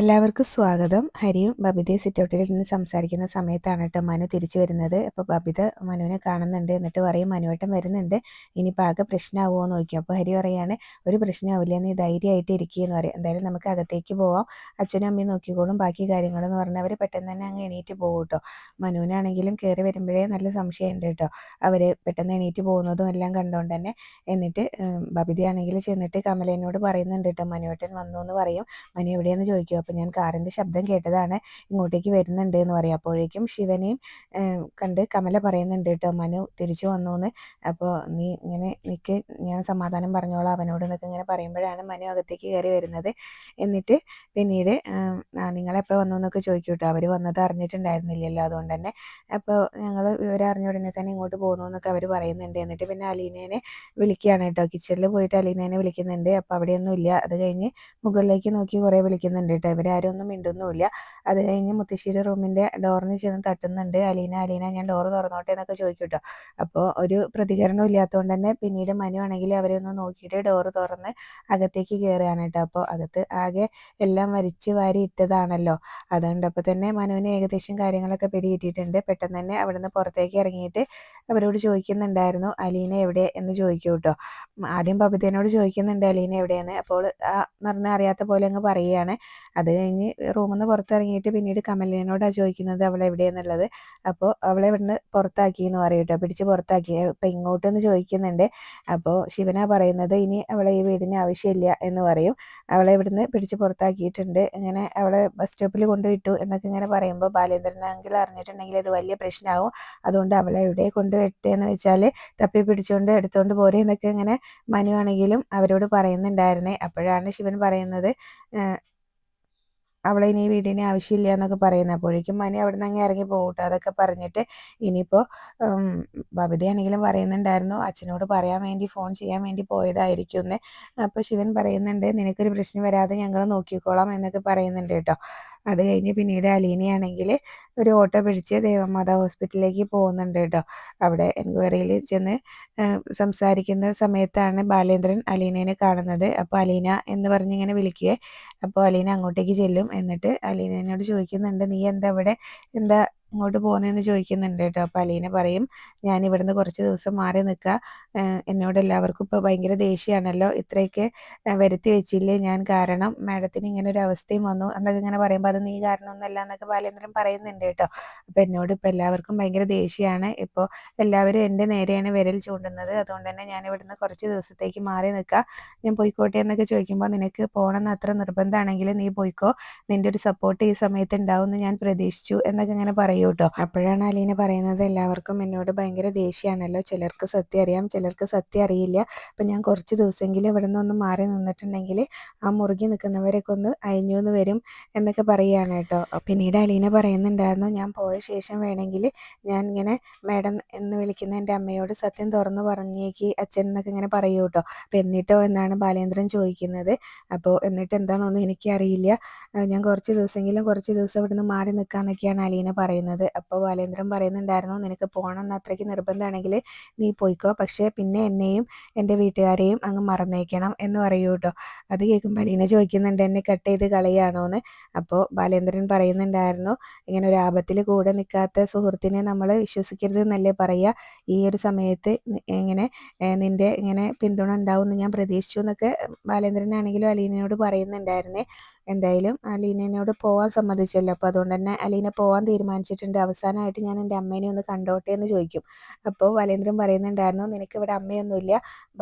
എല്ലാവർക്കും സ്വാഗതം. ഹരിയും ബബിതയും സിറ്റൗട്ടിൽ നിന്ന് സംസാരിക്കുന്ന സമയത്താണ് കേട്ടോ മനു തിരിച്ചു വരുന്നത്. അപ്പോൾ ബബിത മനുവിനെ കാണുന്നുണ്ട്. എന്നിട്ട് പറയും, മനുവേട്ടൻ വരുന്നുണ്ട്, ഇനിയിപ്പോൾ ആകെ പ്രശ്നമാവുമോ എന്ന് ചോദിക്കും. അപ്പോൾ ഹരി പറയാണ്, ഒരു പ്രശ്നമാവില്ല, നീ ധൈര്യമായിട്ട് ഇരിക്കുകയെന്ന് പറയും. എന്തായാലും നമുക്ക് അകത്തേക്ക് പോവാം, അച്ഛനും അമ്മയും നോക്കിക്കോളും ബാക്കി കാര്യങ്ങളെന്ന് പറഞ്ഞാൽ അവർ പെട്ടെന്ന് തന്നെ അങ്ങ് എണീറ്റ് പോകും കേട്ടോ. മനുവിനാണെങ്കിലും കയറി വരുമ്പോഴേ നല്ല സംശയമുണ്ട് കേട്ടോ, അവർ പെട്ടെന്ന് എണീറ്റ് പോകുന്നതും എല്ലാം കണ്ടുകൊണ്ട് തന്നെ. എന്നിട്ട് ബബിതയാണെങ്കിൽ ചെന്നിട്ട് കമലേനോട് പറയുന്നുണ്ട് കേട്ടോ, മനുവേട്ടൻ വന്നു എന്ന് പറയും. മനു എവിടെയെന്ന് ചോദിക്കും. അപ്പോൾ ഞാൻ കാറിൻ്റെ ശബ്ദം കേട്ടതാണ്, ഇങ്ങോട്ടേക്ക് വരുന്നുണ്ട് എന്ന് പറയും. അപ്പോഴേക്കും ശിവനെയും കണ്ട് കമല പറയുന്നുണ്ട് കേട്ടോ, മനു തിരിച്ചു വന്നു എന്ന്. അപ്പോൾ നീ ഇങ്ങനെ നിൽക്ക്, ഞാൻ സമാധാനം പറഞ്ഞോളാം അവനോട് എന്നൊക്കെ ഇങ്ങനെ പറയുമ്പോഴാണ് മനു അകത്തേക്ക് കയറി വരുന്നത്. എന്നിട്ട് പിന്നീട് നിങ്ങളെപ്പോൾ വന്നു എന്നൊക്കെ ചോദിക്കും കേട്ടോ. അവർ വന്നത് അറിഞ്ഞിട്ടുണ്ടായിരുന്നില്ലല്ലോ, അതുകൊണ്ട് തന്നെ. അപ്പോൾ ഞങ്ങൾ വിവരം അറിഞ്ഞ ഉടനെ തന്നെ ഇങ്ങോട്ട് പോകുന്നു എന്നൊക്കെ അവർ പറയുന്നുണ്ട്. എന്നിട്ട് പിന്നെ അലീനേനെ വിളിക്കുകയാണ് കേട്ടോ, കിച്ചണിൽ പോയിട്ട് അലീനേനെ വിളിക്കുന്നുണ്ട്. അപ്പോൾ അവിടെയൊന്നും ഇല്ല. അത് കഴിഞ്ഞ് മുകളിലേക്ക് നോക്കി കുറേ വിളിക്കുന്നുണ്ട് കേട്ടോ, ഇവരാരും ഒന്നും മിണ്ടുന്നുമില്ല. അത് കഴിഞ്ഞ് മുത്തശ്ശിയുടെ റൂമിൻ്റെ ഡോറിന് ചെന്ന് തട്ടുന്നുണ്ട്. അലീന അലീന, ഞാൻ ഡോറ് തുറന്നോട്ടെ എന്നൊക്കെ ചോദിക്കും കേട്ടോ. അപ്പോൾ ഒരു പ്രതികരണം ഇല്ലാത്തതുകൊണ്ട് തന്നെ പിന്നീട് മനു ആണെങ്കിൽ അവരെ ഒന്ന് നോക്കിയിട്ട് ഡോറ് തുറന്ന് അകത്തേക്ക് കയറുകയാണ് കേട്ടോ. അപ്പോൾ അകത്ത് ആകെ എല്ലാം വലിച്ച് വാരി ഇട്ടതാണല്ലോ, അതുകൊണ്ടപ്പോൾ തന്നെ മനുവിന് ഏകദേശം കാര്യങ്ങളൊക്കെ പിടികിട്ടിയിട്ടുണ്ട്. പെട്ടെന്ന് തന്നെ അവിടുന്ന് പുറത്തേക്ക് ഇറങ്ങിയിട്ട് അവരോട് ചോദിക്കുന്നുണ്ടായിരുന്നു, അലീന എവിടെ എന്ന് ചോദിക്കും കേട്ടോ. ആദ്യം ബബിതേനോട് ചോദിക്കുന്നുണ്ട് അലീന എവിടെയെന്ന്. അപ്പോൾ പറഞ്ഞാൽ അറിയാത്ത പോലെ അങ്ങ് പറയുകയാണ്. അത് കഴിഞ്ഞ് റൂമിൽ നിന്ന് പുറത്തിറങ്ങിയിട്ട് പിന്നീട് കമലിനോടാണ് ചോദിക്കുന്നത് അവൾ എവിടെയെന്നുള്ളത്. അപ്പോൾ അവളെ ഇവിടുന്ന് പുറത്താക്കി എന്ന് പറയും കേട്ടോ, പിടിച്ച് പുറത്താക്കി. ഇപ്പം ഇങ്ങോട്ടെന്ന് ചോദിക്കുന്നുണ്ട്. അപ്പോൾ ശിവനാ പറയുന്നത്, ഇനി അവളെ ഈ വീടിന് ആവശ്യമില്ല എന്ന് പറയും. അവളെ ഇവിടുന്ന് പിടിച്ച് പുറത്താക്കിയിട്ടുണ്ട്, ഇങ്ങനെ അവളെ ബസ് സ്റ്റോപ്പിൽ കൊണ്ടുവിട്ടു എന്നൊക്കെ ഇങ്ങനെ പറയുമ്പോൾ ബാലേന്ദ്രനാണെങ്കിൽ അറിഞ്ഞിട്ടുണ്ടെങ്കിൽ അത് വലിയ പ്രശ്നമാവും, അതുകൊണ്ട് അവളെ എവിടെ കൊണ്ടുവിട്ടേന്ന് വെച്ചാൽ തപ്പി പിടിച്ചുകൊണ്ട് എടുത്തുകൊണ്ട് പോരെ എന്നൊക്കെ ഇങ്ങനെ മനു ആണെങ്കിലും അവരോട് പറയുന്നുണ്ടായിരുന്നേ. അപ്പോഴാണ് ശിവൻ പറയുന്നത്, അവളെ ഇനി വീടിന് ആവശ്യമില്ല എന്നൊക്കെ പറയുന്നത്. അപ്പോഴേക്കും മനു അവിടെ നിന്ന് അങ്ങ് ഇറങ്ങി പോകട്ടോ. അതൊക്കെ പറഞ്ഞിട്ട് ഇനിയിപ്പോൾ ബബിതയാണെങ്കിലും പറയുന്നുണ്ടായിരുന്നു, അച്ഛനോട് പറയാൻ വേണ്ടി ഫോൺ ചെയ്യാൻ വേണ്ടി പോയതായിരിക്കും എന്ന്. അപ്പോൾ ശിവൻ പറയുന്നുണ്ട്, നിനക്കൊരു പ്രശ്നം വരാതെ ഞങ്ങൾ നോക്കിക്കോളാം എന്നൊക്കെ പറയുന്നുണ്ട് കേട്ടോ. അത് കഴിഞ്ഞ് പിന്നീട് അലീനയാണെങ്കിൽ ഒരു ഓട്ടോ പിടിച്ച് ദേവമാതാ ഹോസ്പിറ്റലിലേക്ക് പോകുന്നുണ്ട് കേട്ടോ. അവിടെ എൻക്വയറിയിൽ ചെന്ന് സംസാരിക്കുന്ന സമയത്താണ് ബാലേന്ദ്രൻ അലീനേനെ കാണുന്നത്. അപ്പോൾ അലീന എന്ന് പറഞ്ഞിങ്ങനെ വിളിക്കുകയെ. അപ്പോൾ അലീന അങ്ങോട്ടേക്ക് ചെല്ലും. എന്നിട്ട് അലീനയോട് ചോദിക്കുന്നുണ്ട്, നീ എന്താ ഇവിടെ, എന്താ ഇങ്ങോട്ട് പോകുന്നതെന്ന് ചോദിക്കുന്നുണ്ട് കേട്ടോ. അപ്പോൾ അലീന പറയും, ഞാൻ ഇവിടുന്ന് കുറച്ച് ദിവസം മാറി നിൽക്കുക, എന്നോട് എല്ലാവർക്കും ഇപ്പോൾ ഭയങ്കര ദേഷ്യമാണല്ലോ, ഇത്രയൊക്കെ വരുത്തി വെച്ചില്ലേ ഞാൻ കാരണം, മാഡത്തിന് ഇങ്ങനെ ഒരു അവസ്ഥയും വന്നു എന്നൊക്കെ ഇങ്ങനെ പറയുമ്പോൾ അത് നീ കാരണമൊന്നുമല്ല എന്നൊക്കെ ബാലേന്ദ്രൻ പറയുന്നുണ്ട് കേട്ടോ. അപ്പോൾ എന്നോട് ഇപ്പോൾ എല്ലാവർക്കും ഭയങ്കര ദേഷ്യമാണ്, ഇപ്പോൾ എല്ലാവരും എൻ്റെ നേരെയാണ് വിരൽ ചൂണ്ടുന്നത്, അതുകൊണ്ട് തന്നെ ഞാൻ ഇവിടുന്ന് കുറച്ച് ദിവസത്തേക്ക് മാറി നിൽക്കുക, ഞാൻ പോയിക്കോട്ടെ എന്നൊക്കെ ചോദിക്കുമ്പോൾ, നിനക്ക് പോകണമെന്ന് അത്ര നിർബന്ധമാണെങ്കിൽ നീ പോയിക്കോ, നിൻ്റെ ഒരു സപ്പോർട്ട് ഈ സമയത്ത് ഉണ്ടാവുമെന്ന് ഞാൻ പ്രതീക്ഷിച്ചു എന്നൊക്കെ ഇങ്ങനെ പറയൂ കേട്ടോ. അപ്പോഴാണ് അലീന പറയുന്നത്, എല്ലാവർക്കും എന്നോട് ഭയങ്കര ദേഷ്യമാണല്ലോ, ചിലർക്ക് സത്യം അറിയാം ചിലർക്ക് സത്യം അറിയില്ല, അപ്പം ഞാൻ കുറച്ച് ദിവസമെങ്കിലും ഇവിടെ നിന്നൊന്ന് മാറി നിന്നിട്ടുണ്ടെങ്കിൽ ആ മുറുകി നിൽക്കുന്നവരൊക്കെ ഒന്ന് അയഞ്ഞു എന്ന് വരും എന്നൊക്കെ പറയുകയാണ് കേട്ടോ. പിന്നീട് അലീന പറയുന്നുണ്ടായിരുന്നു, ഞാൻ പോയ ശേഷം വേണമെങ്കിൽ ഞാൻ ഇങ്ങനെ മാഡം എന്ന് വിളിക്കുന്ന എൻ്റെ അമ്മയോട് സത്യം തുറന്നു പറഞ്ഞേക്ക് അച്ഛൻ എന്നൊക്കെ ഇങ്ങനെ പറയൂ കേട്ടോ. അപ്പം എന്നിട്ടോ എന്നാണ് ബാലേന്ദ്രൻ ചോദിക്കുന്നത്. അപ്പോൾ എന്നിട്ട് എന്താണെന്നൊന്നും എനിക്കറിയില്ല, ഞാൻ കുറച്ച് ദിവസം ഇവിടുന്ന് മാറി നിൽക്കാമെന്നൊക്കെയാണ് അലീന പറയുന്നത്. അപ്പോൾ ബാലേന്ദ്രൻ പറയുന്നുണ്ടായിരുന്നു, നിനക്ക് പോകണം എന്ന് അത്രയ്ക്ക് നിർബന്ധമാണെങ്കിൽ നീ പോയിക്കോ, പക്ഷേ പിന്നെ എന്നെയും എൻ്റെ വീട്ടുകാരെയും അങ്ങ് മറന്നേക്കണം എന്ന് പറയൂ കേട്ടോ. അത് കേൾക്കുമ്പോൾ അലീന ചോദിക്കുന്നുണ്ട്, എന്നെ കട്ട് ചെയ്ത് കളയാണോ എന്ന്. അപ്പോൾ ബാലേന്ദ്രൻ പറയുന്നുണ്ടായിരുന്നു, ഇങ്ങനെ ഒരു ആപത്തിൽ കൂടെ നിൽക്കാത്ത സുഹൃത്തിനെ നമ്മൾ വിശ്വസിക്കരുത് എന്നല്ലേ പറയുക, ഈ ഒരു സമയത്ത് ഇങ്ങനെ നിൻ്റെ ഇങ്ങനെ പിന്തുണ ഉണ്ടാവും എന്ന് ഞാൻ പ്രതീക്ഷിച്ചു എന്നൊക്കെ ബാലേന്ദ്രനാണെങ്കിലും അലീനയോട് പറയുന്നുണ്ടായിരുന്നേ. എന്തായാലും അലീനയോട് പോകാൻ സമ്മതിച്ചല്ലോ, അപ്പോൾ അതുകൊണ്ട് തന്നെ അലീന പോകാൻ തീരുമാനിച്ചിട്ടുണ്ട്. അവസാനമായിട്ട് ഞാൻ എൻ്റെ അമ്മേനെ ഒന്ന് കണ്ടോട്ടെ എന്ന് ചോദിക്കും. അപ്പോൾ ബാലേന്ദ്രൻ പറയുന്നുണ്ടായിരുന്നു, നിനക്ക് ഇവിടെ അമ്മയൊന്നുമില്ല,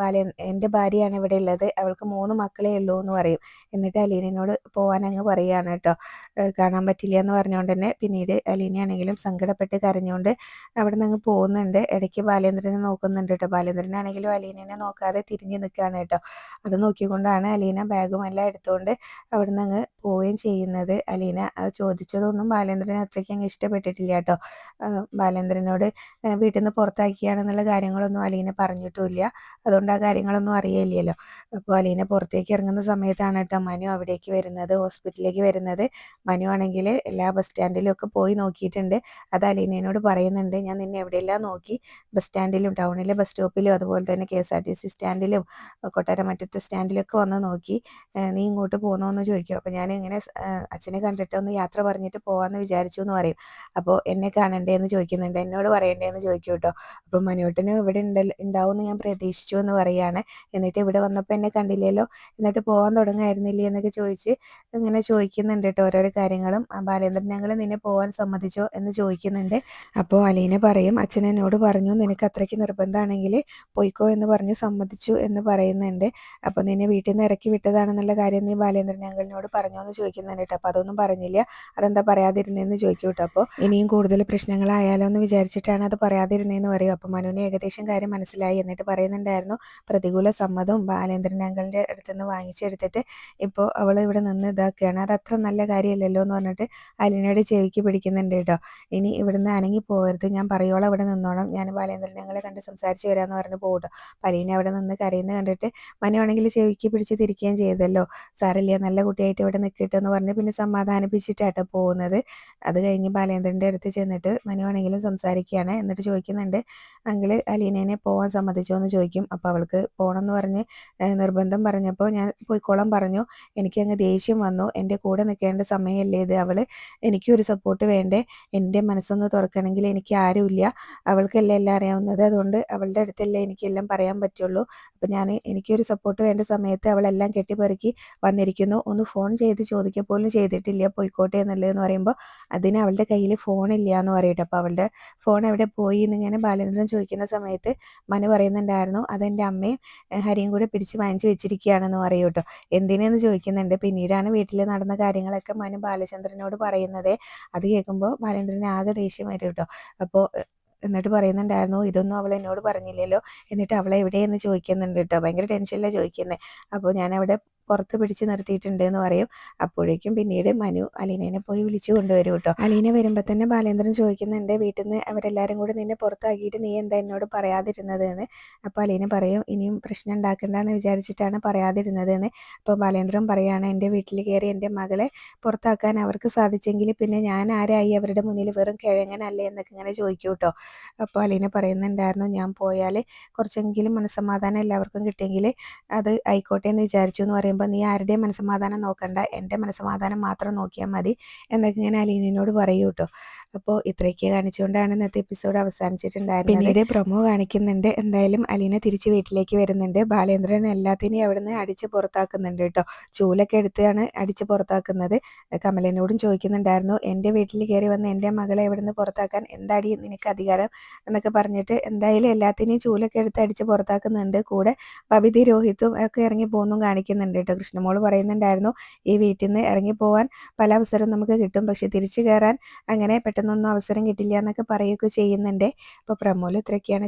എൻ്റെ ഭാര്യയാണ് ഇവിടെ ഉള്ളത്, അവൾക്ക് 3 മക്കളേ ഉള്ളൂ എന്ന് പറയും. എന്നിട്ട് അലീനയോട് പോകാൻ അങ്ങ് പറയുകയാണ് കേട്ടോ, കാണാൻ പറ്റില്ല എന്ന് പറഞ്ഞുകൊണ്ട് തന്നെ. പിന്നീട് അലീനയാണെങ്കിലും സങ്കടപ്പെട്ട് കരഞ്ഞുകൊണ്ട് അവിടെ നിന്ന് അങ്ങ് പോകുന്നുണ്ട്. ഇടയ്ക്ക് ബാലേന്ദ്രനെ നോക്കുന്നുണ്ട് കേട്ടോ. ബാലേന്ദ്രനാണെങ്കിലും അലീനനെ നോക്കാതെ തിരിഞ്ഞ് നിൽക്കുകയാണ് കേട്ടോ. അത് നോക്കിക്കൊണ്ടാണ് അലീന ബാഗും എല്ലാം എടുത്തുകൊണ്ട് അവിടെ നിന്ന് അങ്ങ് പോവുകയും ചെയ്യുന്നത്. അലീന അത് ചോദിച്ചതൊന്നും ബാലേന്ദ്രന് അത്രയ്ക്ക് അങ്ങ് ഇഷ്ടപ്പെട്ടിട്ടില്ല കേട്ടോ. ബാലേന്ദ്രനോട് വീട്ടിൽ നിന്ന് പുറത്താക്കിയാണെന്നുള്ള കാര്യങ്ങളൊന്നും അലീന പറഞ്ഞിട്ടുമില്ല, അതുകൊണ്ട് ആ കാര്യങ്ങളൊന്നും അറിയില്ലല്ലോ. അപ്പോൾ അലീന പുറത്തേക്ക് ഇറങ്ങുന്ന സമയത്താണ് കേട്ടോ മനു അവിടേക്ക് വരുന്നത്, ഹോസ്പിറ്റലിലേക്ക് വരുന്നത്. മനു ആണെങ്കിൽ എല്ലാ ബസ് സ്റ്റാൻഡിലും ഒക്കെ പോയി നോക്കിയിട്ടുണ്ട്. അത് അലീനയോട് പറയുന്നുണ്ട്, ഞാൻ നിന്നെ എവിടെയെല്ലാം നോക്കി, ബസ് സ്റ്റാൻഡിലും ടൗണിലെ ബസ് സ്റ്റോപ്പിലും അതുപോലെ തന്നെ KSRTC സ്റ്റാൻഡിലും കൊട്ടാരമറ്റത്തെ സ്റ്റാൻഡിലൊക്കെ വന്ന് നോക്കി, നീ ഇങ്ങോട്ട് പോകുന്നോന്ന് ചോദിക്കും. അപ്പോൾ ഞാൻ ഇങ്ങനെ അച്ഛനെ കണ്ടിട്ട് ഒന്ന് യാത്ര പറഞ്ഞിട്ട് പോകാമെന്ന് വിചാരിച്ചു എന്ന് പറയും. അപ്പോൾ എന്നെ കാണണ്ടേ എന്ന് ചോദിക്കുന്നുണ്ട്, എന്നോട് പറയണ്ടേ എന്ന് ചോദിക്കും കേട്ടോ. അപ്പോൾ മനുവേട്ടന് ഇവിടെ ഉണ്ടാവുമെന്ന് ഞാൻ പ്രതീക്ഷിച്ചു എന്ന് പറയാണ്. എന്നിട്ട് ഇവിടെ വന്നപ്പോൾ എന്നെ കണ്ടില്ലല്ലോ, എന്നിട്ട് പോകാൻ തുടങ്ങായിരുന്നില്ലേ എന്നൊക്കെ ചോദിച്ച് ഇങ്ങനെ ചോദിക്കുന്നുണ്ട് കേട്ടോ ഓരോരോ കാര്യങ്ങളും. ബാലേന്ദ്രൻ ഞങ്ങൾ നിന്നെ പോകാൻ സമ്മതിച്ചോ എന്ന് ചോദിക്കുന്നുണ്ട്. അപ്പോൾ അലീന പറയും, അച്ഛൻ എന്നോട് പറഞ്ഞു നിനക്ക് അത്രയ്ക്ക് നിർബന്ധമാണെങ്കിൽ പോയിക്കോ എന്ന് പറഞ്ഞ് സമ്മതിച്ചു എന്ന് പറയുന്നുണ്ട്. അപ്പോൾ നിന്നെ വീട്ടിൽ നിന്ന് ഇറക്കി വിട്ടതാണെന്നുള്ള കാര്യം നീ ബാലേന്ദ്രൻ അങ്കിളിനോട് പറഞ്ഞോ എന്ന് ചോദിക്കുന്നുണ്ട് കേട്ടോ. അപ്പോൾ അതൊന്നും പറഞ്ഞില്ല, അതെന്താ പറയാതിരുന്നതെന്ന് ചോദിക്കും കേട്ടോ. അപ്പോൾ ഇനിയും കൂടുതൽ പ്രശ്നങ്ങളായാലോ എന്ന് വിചാരിച്ചിട്ടാണ് അത് പറയാതിരുന്നതെന്ന് പറയും. അപ്പോൾ മനുവിന് ഏകദേശം കാര്യം മനസ്സിലായി. എന്നിട്ട് പറയുന്നുണ്ടായിരുന്നു, പ്രതികൂല സമ്മതവും ബാലേന്ദ്രൻ അങ്കിളിൻ്റെ അടുത്ത് നിന്ന് വാങ്ങിച്ചെടുത്തിട്ട് ഇപ്പോൾ അവൾ ഇവിടെ നിന്ന് ഇതാക്കുകയാണ്, അത് അത്ര നല്ല കാര്യമല്ലല്ലോ എന്ന് പറഞ്ഞിട്ട് അലീനയുടെ ചെവിക്ക് പിടിക്കുന്നുണ്ട് കേട്ടോ. ഇനി ഇവിടുന്ന് അനങ്ങി പോകരുത്, ഞാൻ പറയുവോളം അവിടെ നിന്നോണം, ഞാൻ ബാലേന്ദ്രൻ ഞങ്ങളെ കണ്ട് സംസാരിച്ച് വരാമെന്ന് പറഞ്ഞ് പോകട്ടോ. അലീന അവിടെ നിന്ന് കരയുന്നത് കണ്ടിട്ട് മനുവാണെങ്കിൽ ചെവിക്ക് പിടിച്ച് തിരിക്കുകയും ചെയ്തല്ലോ. സാറില്ല, നല്ല കുട്ടിയായിട്ട് ഇവിടെ നിൽക്കട്ടെ എന്ന് പറഞ്ഞ് പിന്നെ സമാധാനിപ്പിച്ചിട്ടാട്ടോ പോകുന്നത്. അത് കഴിഞ്ഞ് ബാലേന്ദ്രൻ്റെ അടുത്ത് ചെന്നിട്ട് മനുവാണെങ്കിലും സംസാരിക്കുകയാണ്. എന്നിട്ട് ചോദിക്കുന്നുണ്ട്, അങ്കിള് അലീനേനെ പോകാൻ സമ്മതിച്ചോ എന്ന് ചോദിക്കും. അപ്പോൾ അവൾക്ക് പോകണം എന്ന് പറഞ്ഞ് നിർബന്ധം പറഞ്ഞപ്പോൾ ഞാൻ പോയിക്കോളാൻ പറഞ്ഞു. എനിക്കങ്ങ് ദേഷ്യം വന്നു, എൻ്റെ കൂടെ നിൽക്കേണ്ട സമയമല്ലേ ഇത്, അവൾ എനിക്കൊരു സപ്പോർട്ട് വേണ്ടേ, എൻ്റെ മനസ്സൊന്ന് തുറക്കണമെങ്കിൽ എനിക്ക് ആരുമില്ല, അവൾക്കല്ലേ എല്ലാം അറിയാവുന്നത്, അതുകൊണ്ട് അവളുടെ അടുത്തല്ലേ എനിക്കെല്ലാം പറയാൻ പറ്റുള്ളൂ. അപ്പോൾ എനിക്കൊരു സപ്പോർട്ട് വേണ്ട സമയത്ത് അവളെല്ലാം കെട്ടിപ്പെറുക്കി വന്നിരിക്കുന്നു, ഒന്ന് ഫോൺ ചെയ്ത് ചോദിക്കുക പോലും ചെയ്തിട്ടില്ല പോയിക്കോട്ടെ എന്നുള്ളതെന്ന് പറയുമ്പോൾ അതിന് അവളുടെ കയ്യിൽ ഫോണില്ല എന്ന് പറയട്ടെ. അപ്പോൾ അവളുടെ ഫോൺ എവിടെ പോയി എന്നിങ്ങനെ ബാലേന്ദ്രൻ ചോദിക്കുന്ന സമയത്ത് മനു പറയുന്നുണ്ടായിരുന്നു, അതെൻ്റെ അമ്മയും ഹരിയും കൂടെ പിടിച്ച് വാങ്ങിച്ച് വെച്ചിരിക്കുകയാണെന്ന് പറയൂ കേട്ടോ. എന്തിനെന്ന് ചോദിക്കുന്നുണ്ട്. പിന്നീടാണ് വീട്ടിൽ നടന്ന കാര്യങ്ങളൊക്കെ മനു ബാലചന്ദ്രനോട് പറയുന്നത്. അത് കേൾക്കുമ്പോൾ ബാലേന്ദ്രന് ആകെ ദേഷ്യം വരും കേട്ടോ. അപ്പോൾ എന്നിട്ട് പറയുന്നുണ്ടായിരുന്നു, ഇതൊന്നും അവൾ എന്നോട് പറഞ്ഞില്ലല്ലോ, എന്നിട്ട് അവളെ എവിടെയെന്ന് ചോദിക്കുന്നുണ്ട് കേട്ടോ. ഭയങ്കര ടെൻഷനിലാണ് ചോദിക്കുന്നത്. അപ്പോൾ ഞാനവിടെ പുറത്ത് പിടിച്ച് നിർത്തിയിട്ടുണ്ട് എന്ന് പറയും. അപ്പോഴേക്കും പിന്നീട് മനു അലീനേനെ പോയി വിളിച്ചു കൊണ്ടുവരും കേട്ടോ. അലീന വരുമ്പോൾ തന്നെ ബാലേന്ദ്രൻ ചോദിക്കുന്നുണ്ട്, വീട്ടിൽ നിന്ന് അവരെല്ലാവരും കൂടി നിന്നെ പുറത്താക്കിയിട്ട് നീ എന്താ എന്നോട് പറയാതിരുന്നത് എന്ന്. അപ്പോൾ അലീന പറയും, ഇനിയും പ്രശ്നം ഉണ്ടാക്കണ്ടെന്ന് വിചാരിച്ചിട്ടാണ് പറയാതിരുന്നത് എന്ന്. അപ്പോൾ ബാലേന്ദ്രൻ പറയുകയാണ്, എൻ്റെ വീട്ടിൽ കയറി എൻ്റെ മകളെ പുറത്താക്കാൻ അവർക്ക് സാധിച്ചെങ്കിൽ പിന്നെ ഞാൻ ആരായി അവരുടെ മുന്നിൽ, വെറും കിഴങ്ങനല്ലേ എന്നൊക്കെ ഇങ്ങനെ ചോദിക്കും കേട്ടോ. അപ്പോൾ അലീന പറയുന്നുണ്ടായിരുന്നു, ഞാൻ പോയാൽ കുറച്ചെങ്കിലും മനസ്സമാധാനം എല്ലാവർക്കും കിട്ടിയെങ്കിൽ അത് ആയിക്കോട്ടെ എന്ന് വിചാരിച്ചു എന്ന് പറയുമ്പോൾ, നീ ആരുടെയും മനസ്സമാധാനം നോക്കണ്ട, എൻ്റെ മനസ്സമാധാനം മാത്രം നോക്കിയാൽ മതി എന്നൊക്കെ ഇങ്ങനെ അലീനയോട് പറയൂ കേട്ടോ. അപ്പോൾ ഇത്രയൊക്കെ കാണിച്ചുകൊണ്ടാണ് ഇന്നത്തെ എപ്പിസോഡ് അവസാനിച്ചിട്ടുണ്ടായിരുന്നത്. പിന്നീട് പ്രൊമോ കാണിക്കുന്നുണ്ട്. എന്തായാലും അലീന തിരിച്ച് വീട്ടിലേക്ക് വരുന്നുണ്ട്. ബാലേന്ദ്രൻ എല്ലാത്തിനെയും അവിടുന്ന് അടിച്ച് പുറത്താക്കുന്നുണ്ട് കേട്ടോ. ചൂലൊക്കെ എടുത്താണ് അടിച്ച് പുറത്താക്കുന്നത്. കമലനോടും ചോദിക്കുന്നുണ്ടായിരുന്നു, എൻ്റെ വീട്ടിൽ കയറി വന്ന് എൻ്റെ മകളെ ഇവിടുന്ന് പുറത്താക്കാൻ എന്താടി നിനക്ക് അധികാരം എന്നൊക്കെ പറഞ്ഞിട്ട് എന്തായാലും എല്ലാത്തിനെയും ചൂലൊക്കെ എടുത്ത് അടിച്ച് പുറത്താക്കുന്നുണ്ട്. കൂടെ ബബിതി രോഹിത്തും ഒക്കെ ഇറങ്ങി പോകുന്നതും കാണിക്കുന്നുണ്ട് കേട്ടോ. കൃഷ്ണമോള് പറയുന്നുണ്ടായിരുന്നു, ഈ വീട്ടിൽ നിന്ന് ഇറങ്ങി പോകാൻ പല അവസരം നമുക്ക് കിട്ടും, പക്ഷെ തിരിച്ചു കയറാൻ അങ്ങനെ പെട്ടെന്നൊന്നും അവസരം കിട്ടില്ല എന്നൊക്കെ പറയുകയൊക്കെ ചെയ്യുന്നുണ്ട്. അപ്പോൾ പ്രമോല് ഇത്രയൊക്കെയാണ്